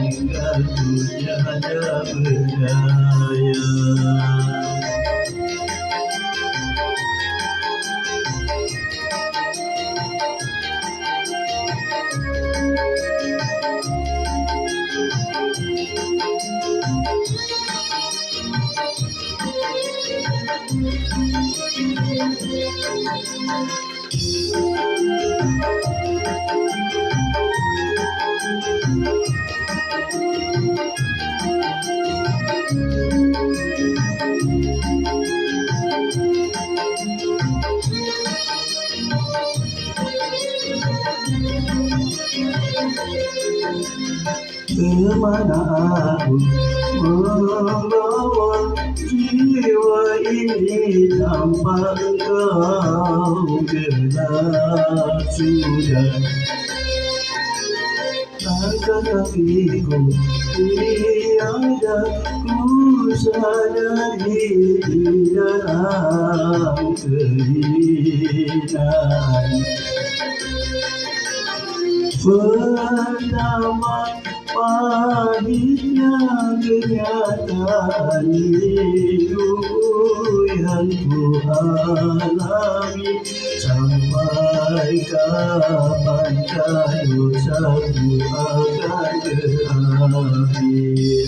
hingga tiada berdaya. Kemana aku membawa jiwa ini tanpa engkau, gelap sudah takkan kakiku tiada ku sadari di dalam kehinaan. Pertama pahitnya kenyataan hidup yang ku alami, sampai kapankah dosaku akan berakhir.